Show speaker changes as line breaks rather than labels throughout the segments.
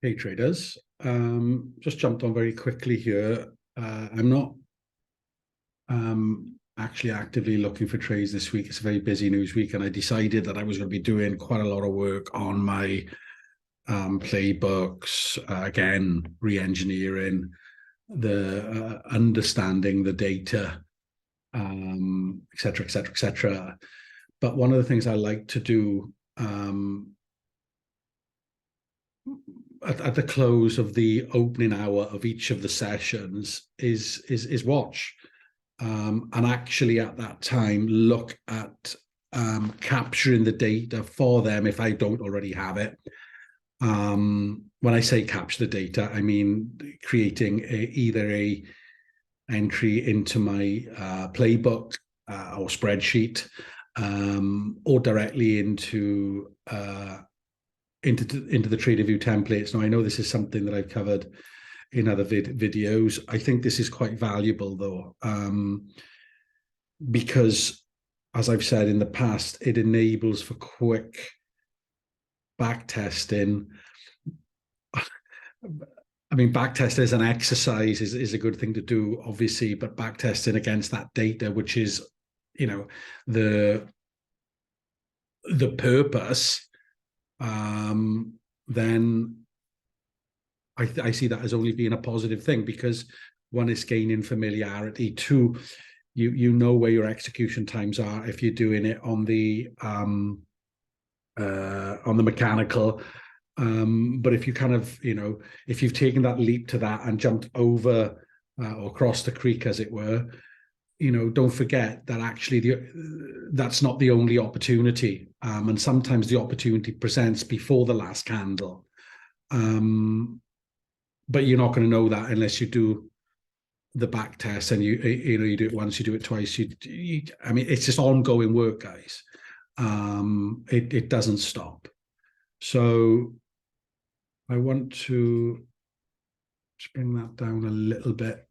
Hey traders, just jumped on very quickly here. I'm not actually actively looking for trades this week. It's a very busy news week, and I decided that I was going to be doing quite a lot of work on my playbooks, again, re-engineering, the understanding the data, et cetera, et cetera, et cetera. But one of the things I like to do at the close of the opening hour of each of the sessions is watch, and actually at that time look at capturing the data for them if I don't already have it. When I say capture the data, I mean creating either a entry into my playbook or spreadsheet, or directly into the trader view templates. Now, I know this is something that I've covered in other videos. I think this is quite valuable, though, because, as I've said in the past, it enables for quick back testing. I mean, back test as an exercise is a good thing to do, obviously, but back testing against that data, which is, the purpose, then I see that as only being a positive thing, because one is gaining familiarity. Two, you know where your execution times are if you're doing it on the mechanical. But if you kind of, if you've taken that leap to that and jumped over or across the creek, as it were, don't forget that actually that's not the only opportunity. And sometimes the opportunity presents before the last candle. But you're not going to know that unless you do the back test, and you do it once, you do it twice. I mean, it's just ongoing work, guys. It doesn't stop. So I want to just bring that down a little bit.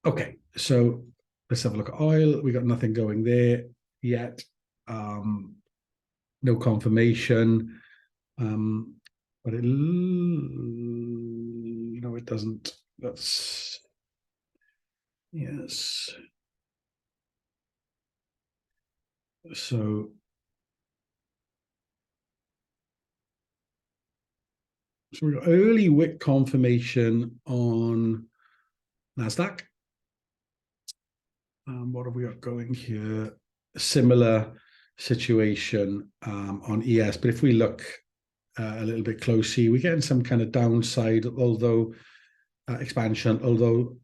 Okay, so let's have a look at oil. We got nothing going there yet. No confirmation. But it doesn't. That's yes. So we got early wick confirmation on NASDAQ. What have we got going here? A similar situation on ES, but if we look a little bit closely, we're getting some kind of downside, although expansion, although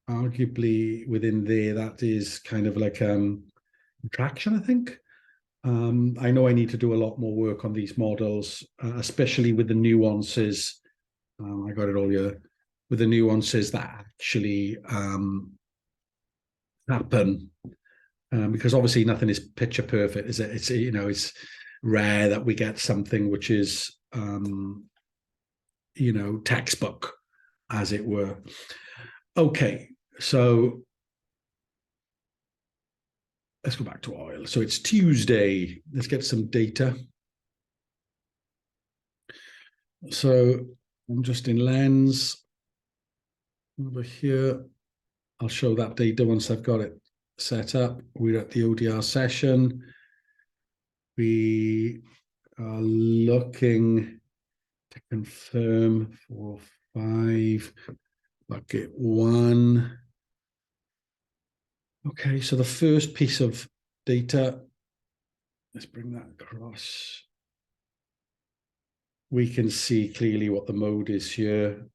arguably within there, that is kind of like traction, I think. I know I need to do a lot more work on these models, especially with the nuances. I got it all here, with the nuances that actually happen, because obviously nothing is picture perfect, is it? It's rare that we get something which is textbook, as it were. Okay, so let's go back to oil. So it's Tuesday. Let's get some data. So I'm just in Lens over here. I'll show that data once I've got it set up. We're at the ODR session. We are looking to confirm 405 bucket 1. Okay, so the first piece of data, let's bring that across. We can see clearly what the mode is here.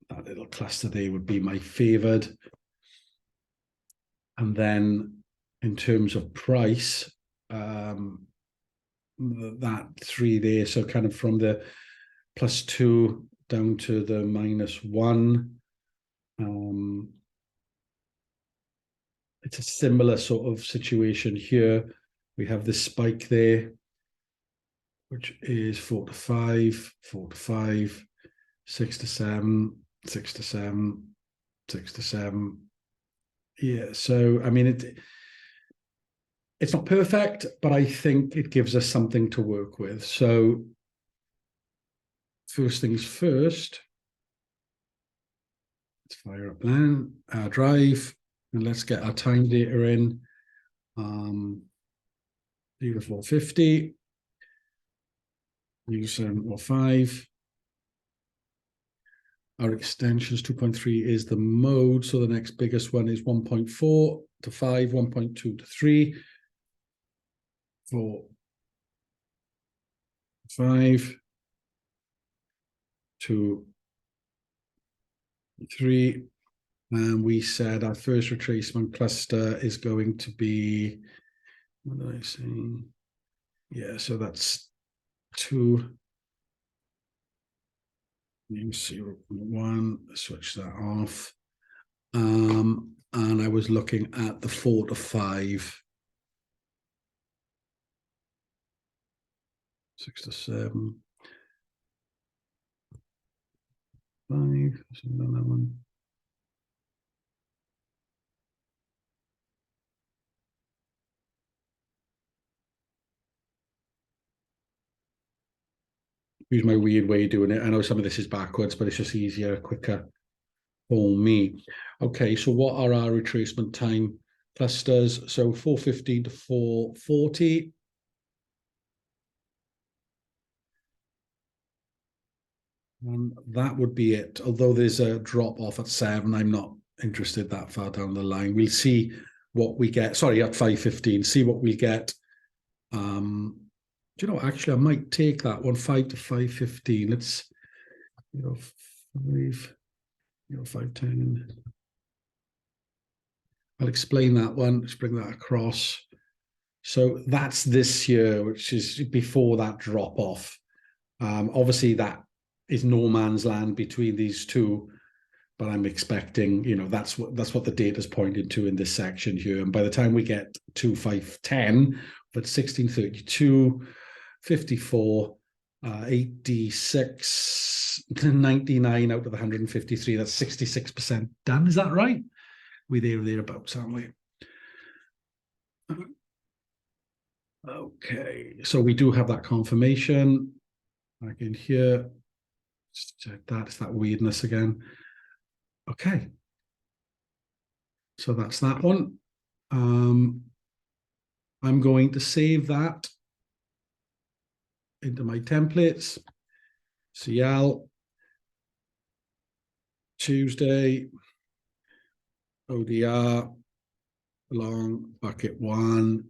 That little cluster there would be my favored. And then in terms of price, that 3 there, so kind of from the +2 down to the -1. It's a similar sort of situation here. We have this spike there, which is 4 to 5, 4 to 5, 6 to 7, 6 to 7, 6 to 7. Yeah, so I mean, It's not perfect, but I think it gives us something to work with. So first things first, let's fire up then our drive and let's get our time data in. 0450, use 705. Our extensions 2.3 is the mode. So the next biggest one is 1.4 to 5, 1.2 to 3, 4, 5, 2, 3. And we said our first retracement cluster is going to be, what did I say? Yeah, so that's 2, 0.1, switch that off. And I was looking at the 4 to 5, 6 to 7, 5, so that one. Use my weird way of doing it. I know some of this is backwards, but it's just easier, quicker for me. Okay, so what are our retracement time clusters? So 415 to 440. And that would be it. Although there's a drop off at 7, I'm not interested that far down the line. We'll see what we get. Sorry, at 515, see what we get. Do you know, actually, I might take that one, 5 to 515. Let's, 5, 510. I'll explain that one. Let's bring that across. So that's this year, which is before that drop off. Obviously, that is no man's land between these two, but I'm expecting, that's what the data's pointed to in this section here. And by the time we get to 510, but 1632, 54, 86, 99 out of the 153, that's 66% done. Is that right? We're there or thereabouts, aren't we? Okay, so we do have that confirmation. Back in here, just check that. It's that weirdness again. Okay, so that's that one. I'm going to save that into my templates. CL, Tuesday, ODR, long bucket 1.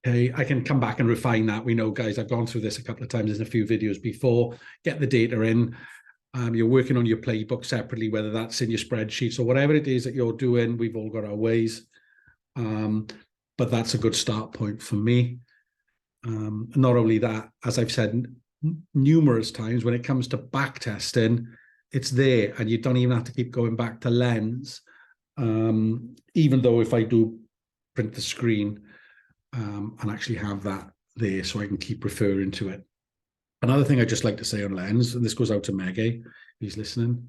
Okay, I can come back and refine that. We know, guys, I've gone through this a couple of times in a few videos before. Get the data in. You're working on your playbook separately, whether that's in your spreadsheets or whatever it is that you're doing. We've all got our ways. But that's a good start point for me. Not only that, as I've said numerous times, when it comes to back testing, it's there and you don't even have to keep going back to lens. Even though if I do print the screen and actually have that there so I can keep referring to it. Another thing I'd just like to say on lens, and this goes out to Meggie, who's listening,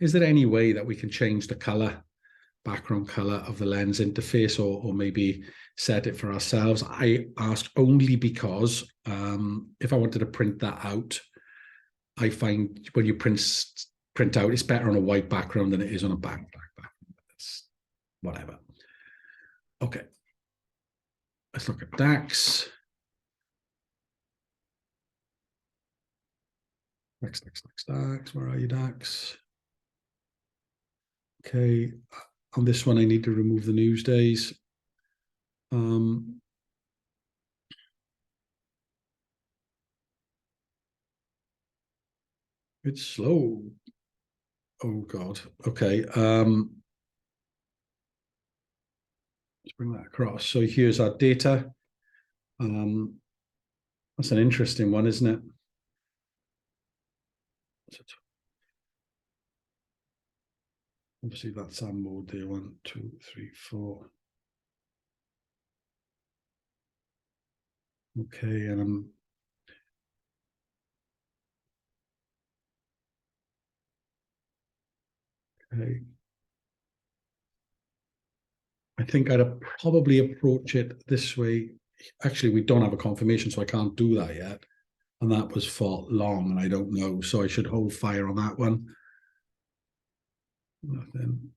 is there any way that we can change the color, background color of the lens interface, or maybe set it for ourselves? I ask only because if I wanted to print that out, I find when you print out, it's better on a white background than it is on a black background. It's whatever. Okay. Let's look at DAX. DAX. Where are you, DAX? Okay. On this one, I need to remove the news days. It's slow. Oh, God. Okay. Let's bring that across. So here's our data. That's an interesting one, isn't it? Obviously, that's our mode there. 1, 2, 3, 4. Okay, and okay. I think I'd probably approach it this way. Actually, we don't have a confirmation, so I can't do that yet. And that was for long, and I don't know. So I should hold fire on that one. Nothing.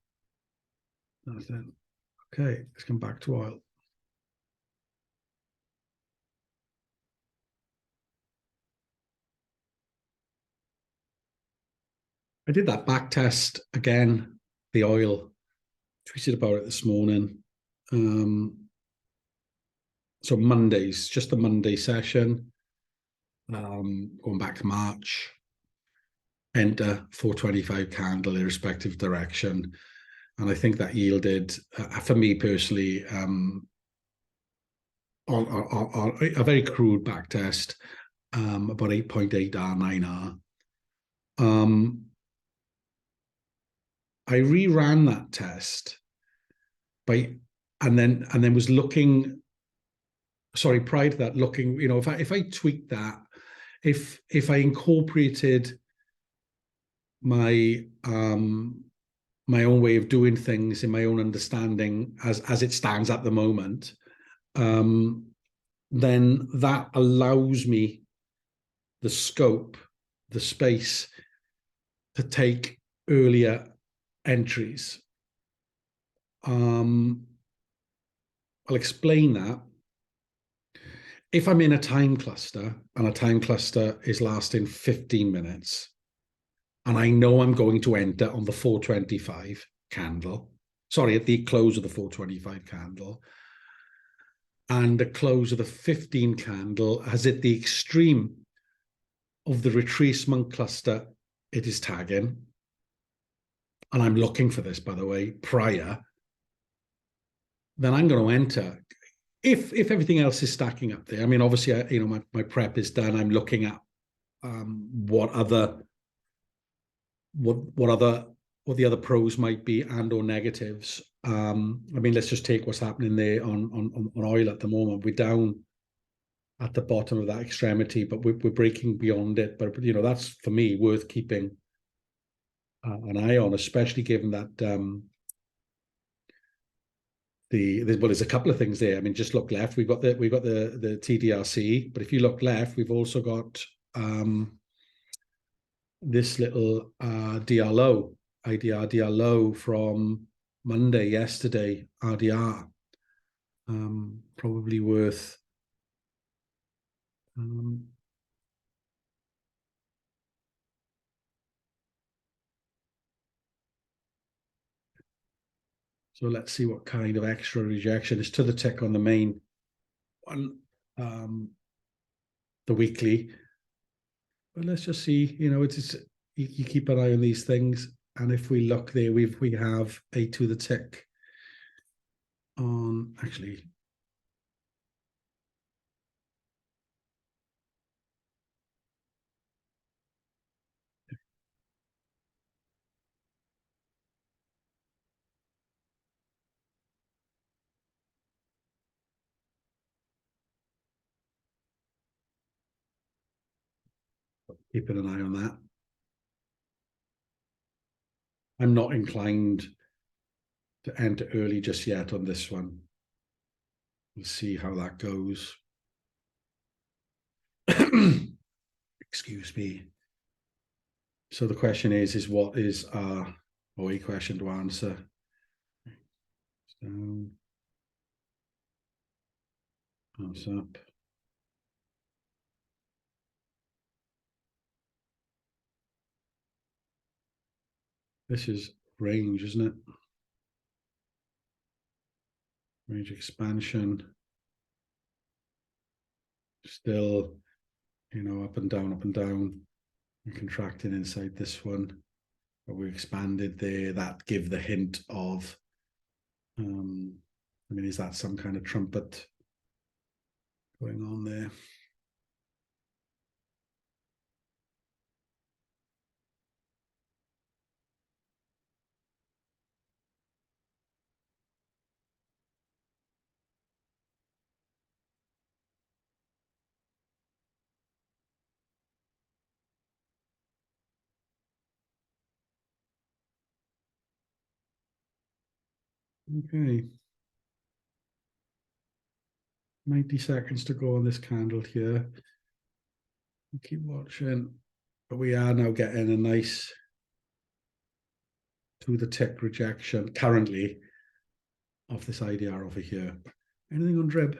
Nothing. Okay, let's come back to oil. I did that back test again, the oil. Tweeted about it this morning. So Mondays, just the Monday session. Going back to March, enter 425 candle, irrespective direction. And I think that yielded, for me personally, on a very crude back test, about 8.8 R, 9 R. I reran that test by, and then was looking. Sorry, prior to that, looking. If I tweaked that, if I incorporated my my own way of doing things in my own understanding as it stands at the moment, then that allows me the scope, the space to take earlier entries. I'll explain that. If I'm in a time cluster and a time cluster is lasting 15 minutes, and I know I'm going to enter on the 425 candle, sorry, at the close of the 425 candle, and the close of the 15 candle has at the extreme of the retracement cluster it is tagging, and I'm looking for this, by the way, prior, then I'm going to enter. If everything else is stacking up there, I mean, obviously, my prep is done. I'm looking at what the other pros might be and or negatives. I mean, let's just take what's happening there on oil at the moment. We're down at the bottom of that extremity, but we're breaking beyond it. But that's for me worth keeping an eye on, especially given that there's a couple of things there. I mean, just look left. We've got the TDRC, but if you look left, we've also got this little IDR low from Monday, yesterday, RDR. Probably worth so let's see what kind of extra rejection is to the tick on the main one, the weekly. But let's just see, it's you keep an eye on these things. And if we look there, we have a to the tick on, actually, keeping an eye on that. I'm not inclined to enter early just yet on this one. We'll see how that goes. Excuse me. So the question is what is a question to answer? So, thumbs up. This is range, isn't it? Range expansion. Still, up and down, up and down. We're contracting inside this one, but we expanded there. That give the hint of, I mean, is that some kind of trumpet going on there? Okay. 90 seconds to go on this candle here. Keep watching. But we are now getting a nice to the tick rejection currently of this IDR over here. Anything on drib?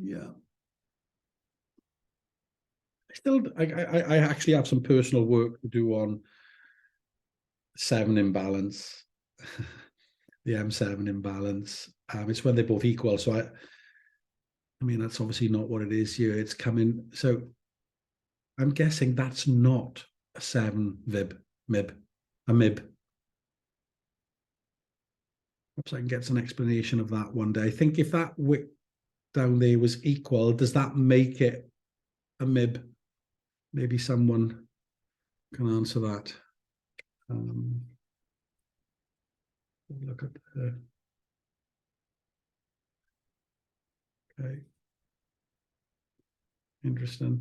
Yeah. I actually have some personal work to do on 7 imbalance, the M7 imbalance. It's when they're both equal. So I mean, that's obviously not what it is here. It's coming. So I'm guessing that's not a 7 mib, a mib. Perhaps I can get some explanation of that one day. I think if that wick down there was equal, does that make it a mib? Maybe someone can answer that. Look at the, okay, interesting.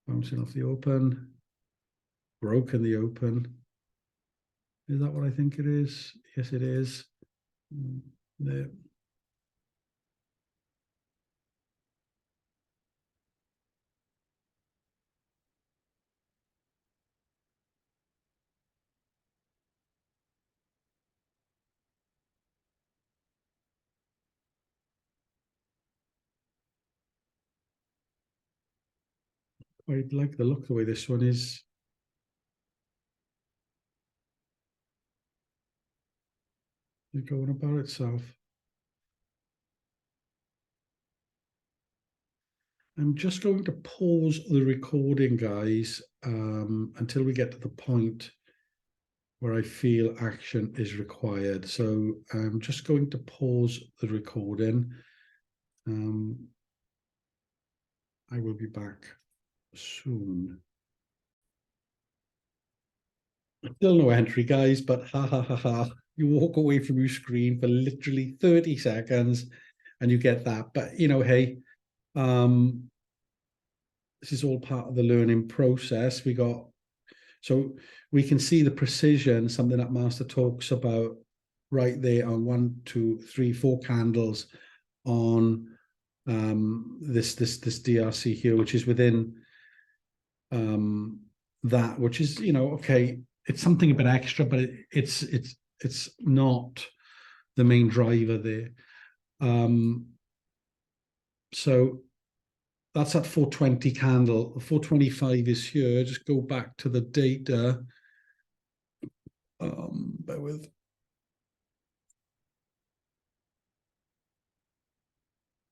Bouncing off the open, broken the open. Is that what I think it is? Yes, it is. There. I like the look the way this one is. Going about itself. I'm just going to pause the recording, guys, until we get to the point where I feel action is required. So I'm just going to pause the recording. I will be back soon. Still no entry, guys, but ha ha ha ha. You walk away from your screen for literally 30 seconds and you get that. But, you know, hey, this is all part of the learning process. So we can see the precision, something that Master talks about right there on 1, 2, 3, 4 candles on this DRC here, which is within that, which is, you know, okay, it's something a bit extra, but it's not the main driver there. So that's at 420 candle. 425 is here. Just go back to the data. Bear with.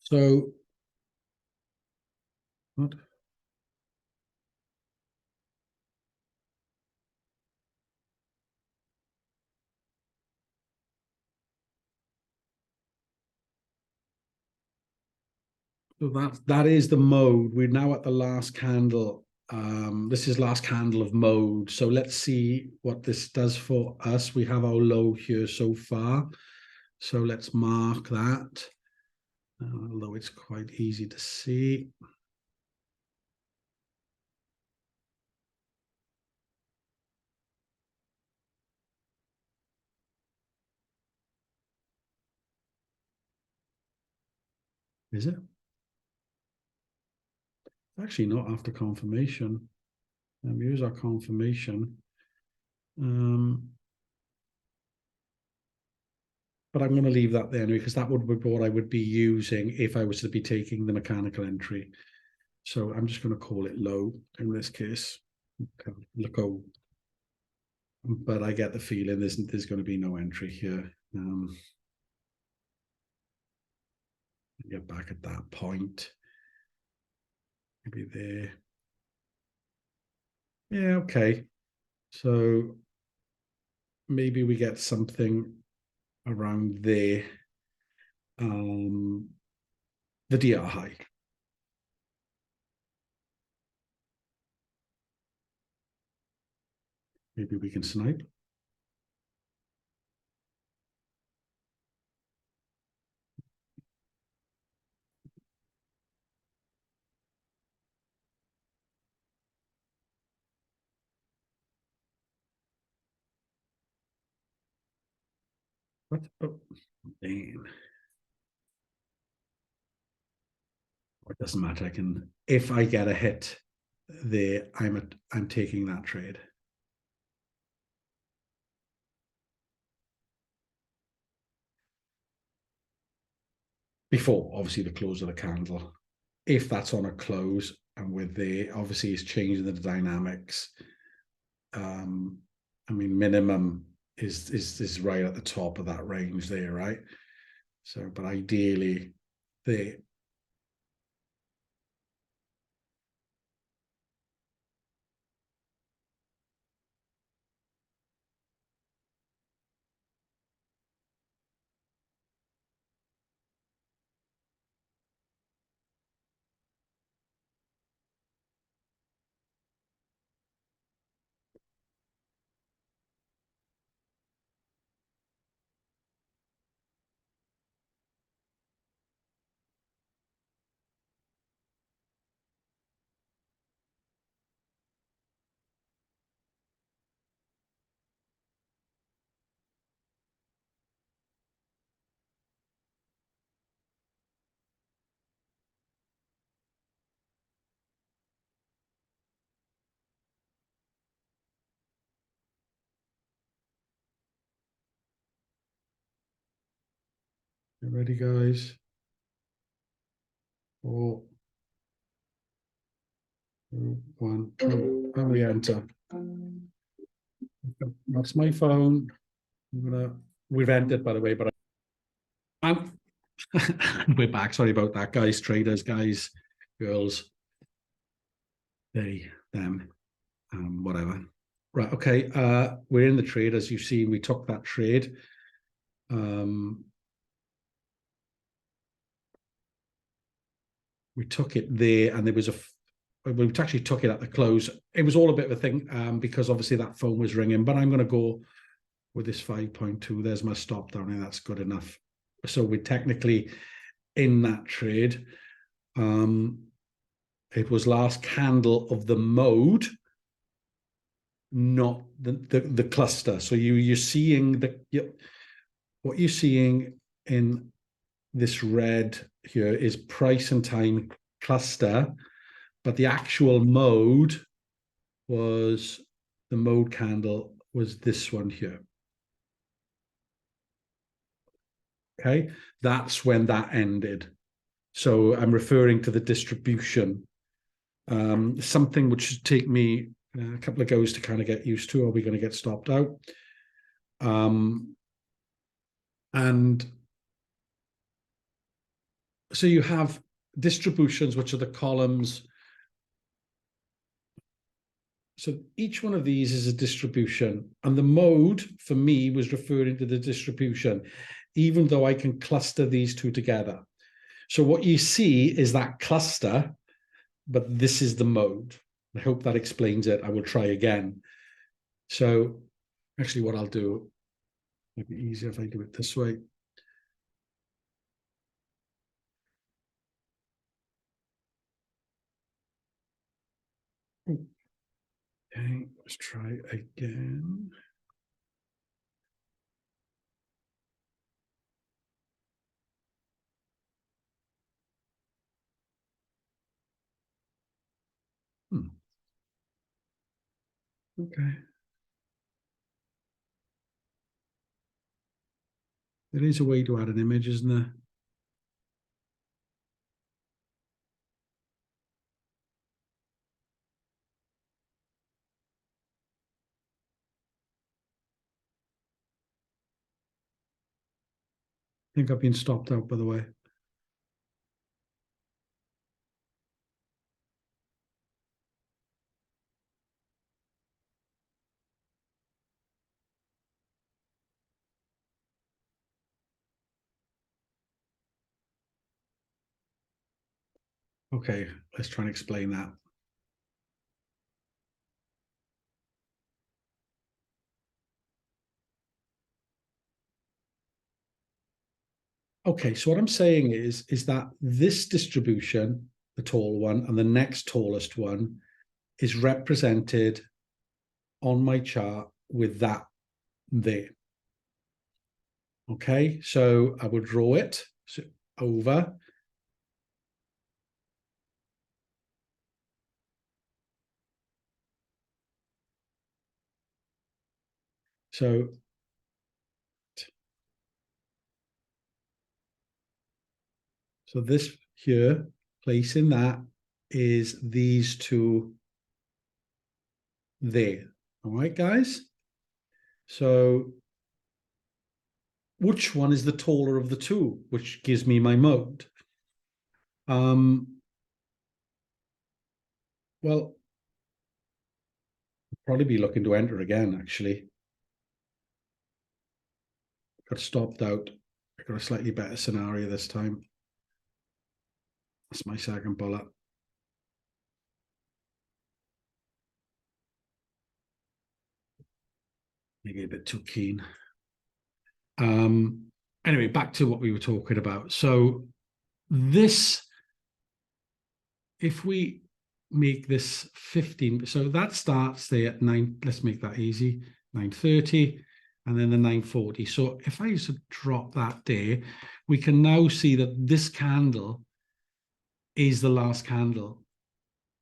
So what? So that is the mode. We're now at the last candle. This is last candle of mode. So let's see what this does for us. We have our low here so far. So let's mark that, although it's quite easy to see. Is it? Actually not after confirmation. Here's our confirmation. But I'm going to leave that there anyway, because that would be what I would be using if I was to be taking the mechanical entry. So I'm just going to call it low in this case. Okay, look, but I get the feeling there's going to be no entry here. Get back at that point. Maybe there. Yeah, okay. So maybe we get something around there. The DR high. Maybe we can snipe. What? Oh, damn. It doesn't matter. I can, if I get a hit there, I'm taking that trade. Before, obviously, the close of the candle. If that's on a close and with the, obviously, it's changing the dynamics. I mean, minimum is right at the top of that range there, right? So, but ideally, the you ready, guys? Four, two, one. Oh, we enter. That's my phone. We've ended, by the way, but I'm we're back. Sorry about that, guys. Traders, guys, girls, they, them, whatever. Right. Okay. We're in the trade, as you've seen. We took that trade. We took it there, and there was we actually took it at the close. It was all a bit of a thing because obviously that phone was ringing, but I'm going to go with this 5.2. There's my stop down, and that's good enough. So we're technically in that trade. It was last candle of the mode, not the cluster. So you're seeing what you're seeing in this red here is price and time cluster, but the actual mode was, the mode candle was this one here. Okay, that's when that ended. So I'm referring to the distribution. Something which should take me a couple of goes to kind of get used to. Are we going to get stopped out? And so you have distributions, which are the columns. So each one of these is a distribution, and the mode for me was referring to the distribution, even though I can cluster these two together. So what you see is that cluster, but this is the mode. I hope that explains it. I will try again. So actually what I'll do, might be easier if I do it this way. Okay, let's try again. Okay. There is a way to add an image, isn't there? I think I've been stopped out, by the way. Okay, let's try and explain that. Okay, so what I'm saying is that this distribution, the tall one, and the next tallest one is represented on my chart with that there. Okay, so I will draw it over. So this here, placing that is these two there. All right, guys. So which one is the taller of the two, which gives me my mode? Well, I'll probably be looking to enter again, actually. Got stopped out. I got a slightly better scenario this time. That's my second bullet. Maybe a bit too keen. Anyway, back to what we were talking about. So this, if we make this 15, so that starts there at 9, let's make that easy, 9:30, and then the 9:40. So if I used to drop that there, we can now see that this candle is the last candle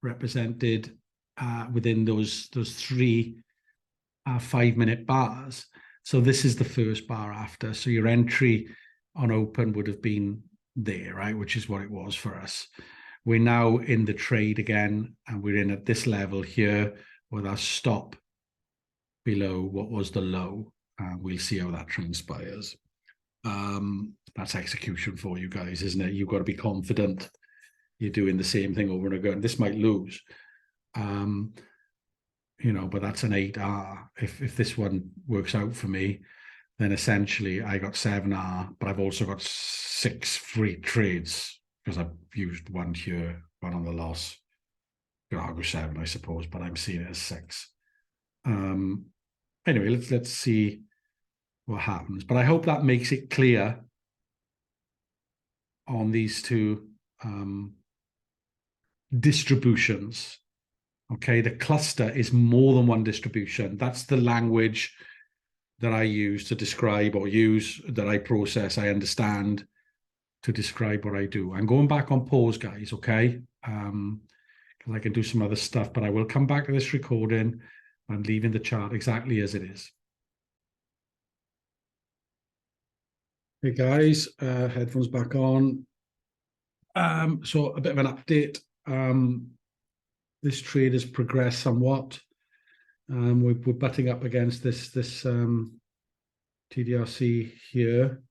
represented within those three 5-minute bars. So this is the first bar after. So your entry on open would have been there, right? Which is what it was for us. We're now in the trade again, and we're in at this level here with our stop below what was the low. We'll see how that transpires. That's execution for you guys, isn't it? You've got to be confident you're doing the same thing over and again. This might lose. But that's an 8R. If this one works out for me, then essentially I got 7R, but I've also got 6 free trades because I've used one here, one on the loss. I'll go 7, I suppose, but I'm seeing it as 6. Anyway, let's see what happens. But I hope that makes it clear on these two distributions. Okay, the cluster is more than one distribution. That's the language that I use to describe, or use that I process, I understand to describe what I do. I'm going back on pause, guys, okay? Because I can do some other stuff, but I will come back to this recording. I'm leaving the chart exactly as it is. Hey guys, headphones back on. So a bit of an update. This trade has progressed somewhat. We're butting up against this TDRC here.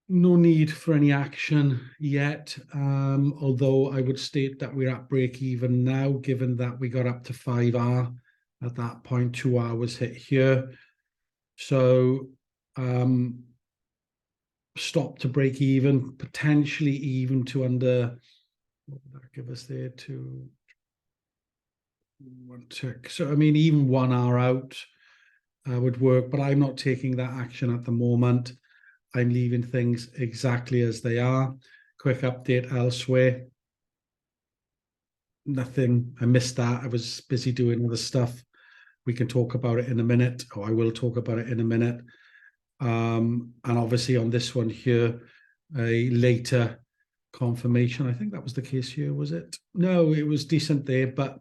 No need for any action yet, although I would state that we're at break even now, given that we got up to 5R at that point. 2R was hit here. So stop to break even, potentially even to under, what would that give us there? To 1 tick. So, I mean, even 1R out would work, but I'm not taking that action at the moment. I'm leaving things exactly as they are. Quick update elsewhere. Nothing. I missed that. I was busy doing other stuff. We can talk about it in a minute, or I will talk about it in a minute. And obviously on this one here, a later confirmation. I think that was the case here, was it? No, it was decent there, but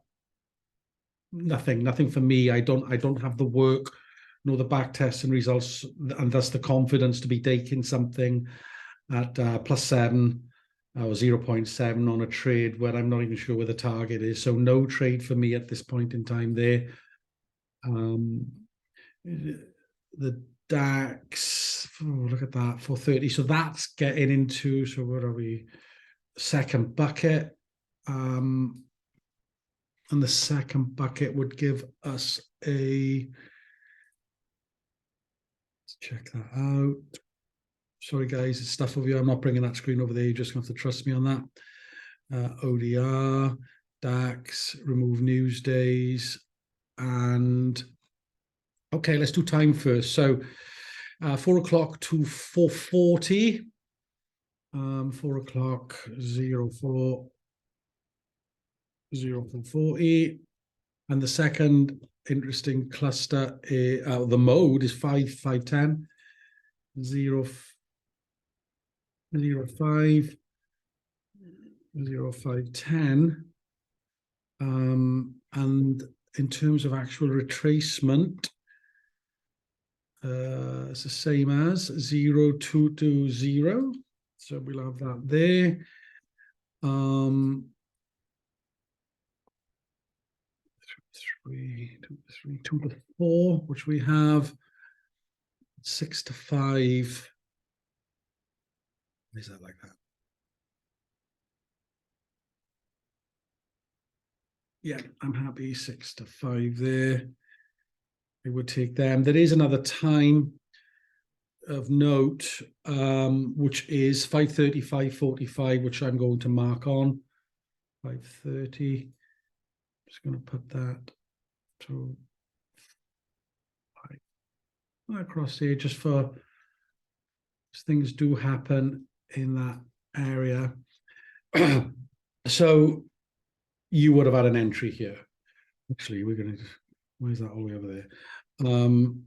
nothing for me. I don't have the work nor the back tests and results, and thus the confidence to be taking something at +7 or 0.7 on a trade where I'm not even sure where the target is. So no trade for me at this point in time there. The DAX, look at that, 430. So that's getting into, so what are we? Second bucket. And the second bucket would give us a, let's check that out. Sorry, guys, it's stuff over here. I'm not bringing that screen over there. You're just going to have to trust me on that. ODR, DAX, remove news days, and okay, let's do time first. So 4 o'clock to 4:40. 4 o'clock, 04:40. And the second interesting cluster, the mode is 5:10. 0, 0, 5, 0, 5, 10. And in terms of actual retracement, it's the same as 0, 2 to 0. So we'll have that there. 3, 2 to 3, 2 to 4, which we have 6 to 5. Is that like that? Yeah, I'm happy. 6 to 5 there. It would take them. There is another time of note, which is 5:30, 5:45, which I'm going to mark on. 5:30. Just going to put that to across here just for things do happen in that area. So you would have had an entry here. Actually, we're going to, why is that all the way over there? 6:35,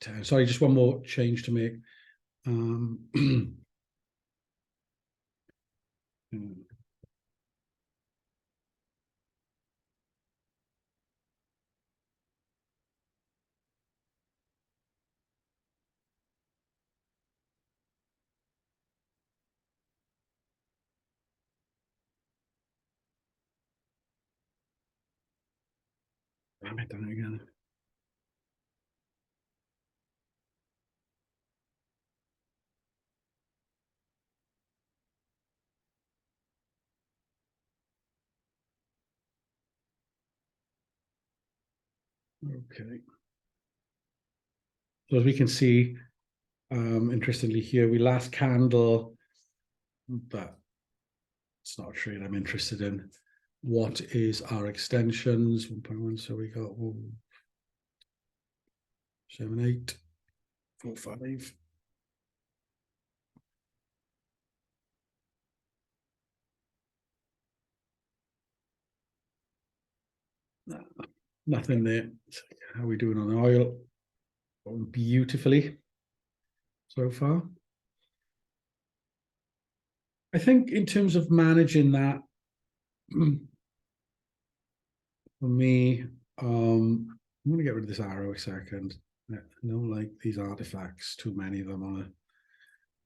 10. Sorry, just one more change to make. I might done it again. Okay. So as we can see, interestingly here, we last candle, but it's not a trade I'm interested in. What is our extensions? 1.1. So we got 7, 8, 4, 5. No, nothing there. How are we doing on oil? Beautifully so far. I think in terms of managing that, for me, I'm going to get rid of this arrow a second. I don't like these artifacts, too many of them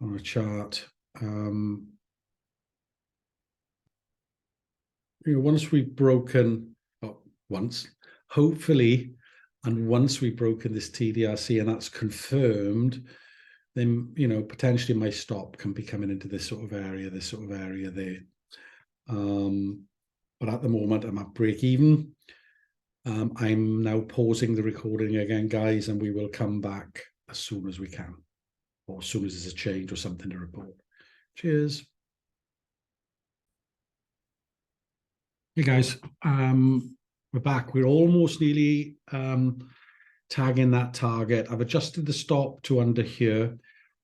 on a chart. Once we've broken, hopefully, and once we've broken this TDRC and that's confirmed, then potentially my stop can be coming into this sort of area there. But at the moment I'm at break even. I'm now pausing the recording again, guys, and we will come back as soon as we can, or as soon as there's a change or something to report. Cheers. Hey guys, we're back. We're almost nearly tagging that target. I've adjusted the stop to under here.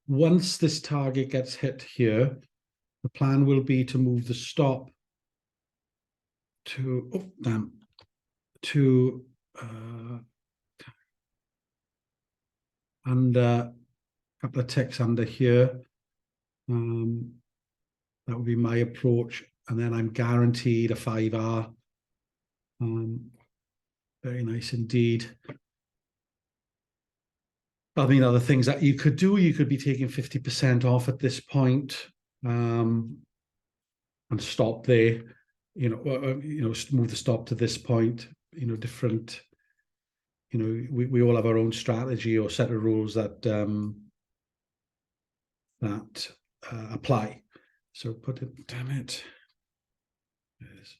Once this target gets hit here, the plan will be to move the stop to under a couple of ticks under here. That would be my approach, and then I'm guaranteed a 5R. Very nice indeed. I mean, other things that you could do, you could be taking 50% off at this point, and stop there. Move the stop to this point. Different. We all have our own strategy or set of rules that apply. So put it. Damn it. Yes.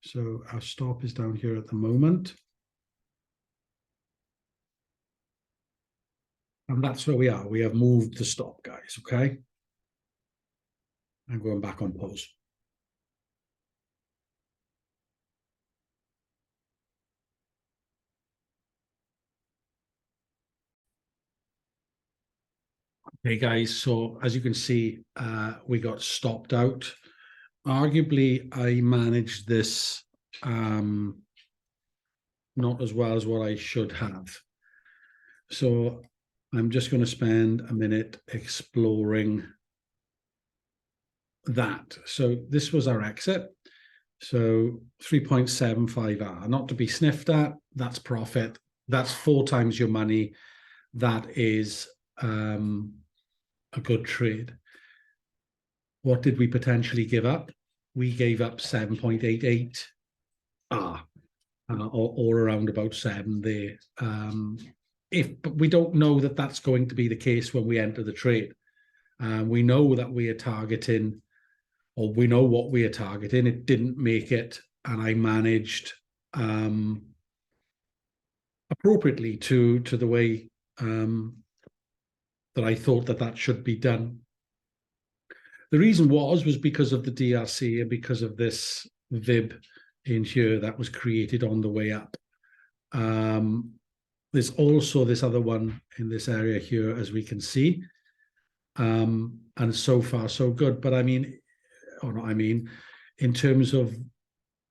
So our stop is down here at the moment. And that's where we are. We have moved the stop, guys, okay? I'm going back on pause. Okay, guys, so as you can see, we got stopped out. Arguably, I managed this not as well as what I should have. So I'm just going to spend a minute exploring that. So this was our exit. So 3.75R, not to be sniffed at. That's profit. That's 4 times your money. That is a good trade. What did we potentially give up? We gave up 7.88R, or around about 7 there. But we don't know that that's going to be the case when we enter the trade. We know that we are targeting, or we know what we are targeting. It didn't make it, and I managed appropriately to the way that I thought that should be done. The reason was because of the DRC and because of this VIB in here that was created on the way up. There's also this other one in this area here, as we can see. And so far, so good. But in terms of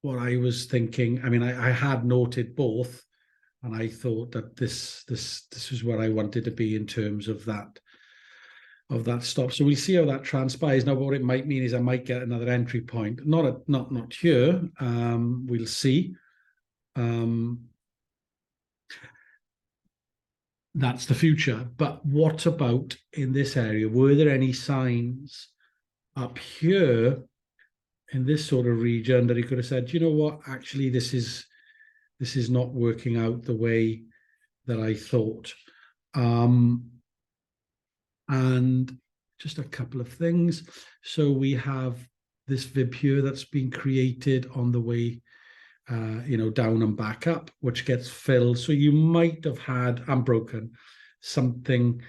what I was thinking, I had noted both, and I thought that this is where I wanted to be in terms of that stop. So we'll see how that transpires. Now, what it might mean is I might get another entry point. Not here. We'll see. That's the future. But what about in this area? Were there any signs up here in this sort of region that he could have said, you know what, actually this is not working out the way that I thought? And just a couple of things. So we have this VIB here that's been created on the way down and back up, which gets filled. So you might have had, unbroken, something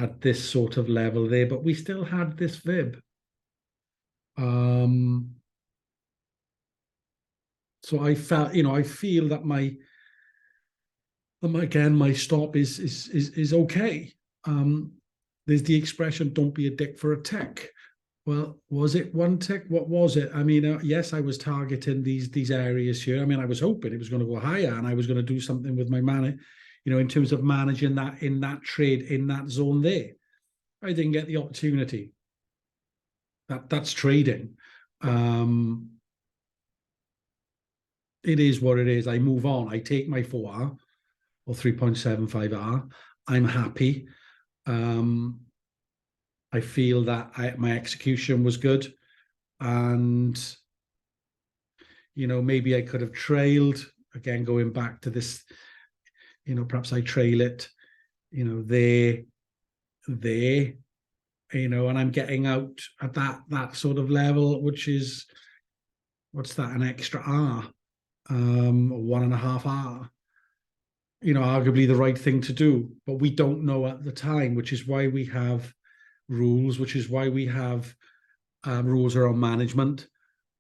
at this sort of level there, but we still had this VIB. So I feel that my stop is okay. There's the expression, don't be a dick for a tick. Well, was it one tick? What was it? Yes, I was targeting these areas here. I was hoping it was going to go higher, and I was going to do something with my money, in terms of managing that in that trade, in that zone there. I didn't get the opportunity. That's trading. It is what it is. I move on. I take my 4R or 3.75R. I'm happy. I feel that my execution was good, and maybe I could have trailed again, going back to this. Perhaps I trail it, there, and I'm getting out at that sort of level, which is, what's that? An extra R, 1.5R. Arguably the right thing to do, but we don't know at the time, which is why we have rules, which is why we have rules around management,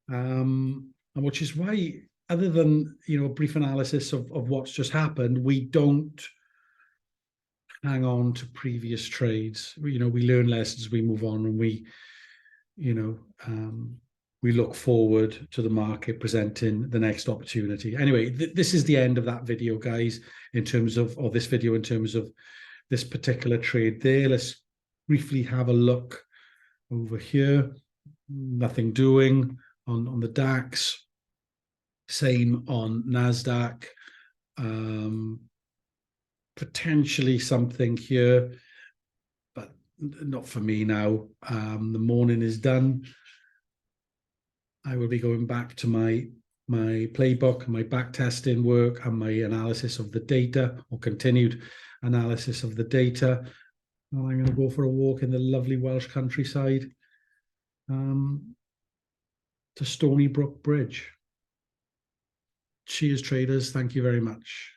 and which is why, other than a brief analysis of what's just happened, we don't hang on to previous trades. We learn lessons, we move on, and we look forward to the market presenting the next opportunity. Anyway, this is the end of that video, guys, in terms of this particular trade there. Let's briefly have a look over here. Nothing doing on the DAX. Same on NASDAQ. Potentially something here, but not for me now. The morning is done. I will be going back to my playbook, my back testing work, and my analysis of the data, or continued analysis of the data. And I'm going to go for a walk in the lovely Welsh countryside to Stony Brook Bridge. Cheers, traders. Thank you very much.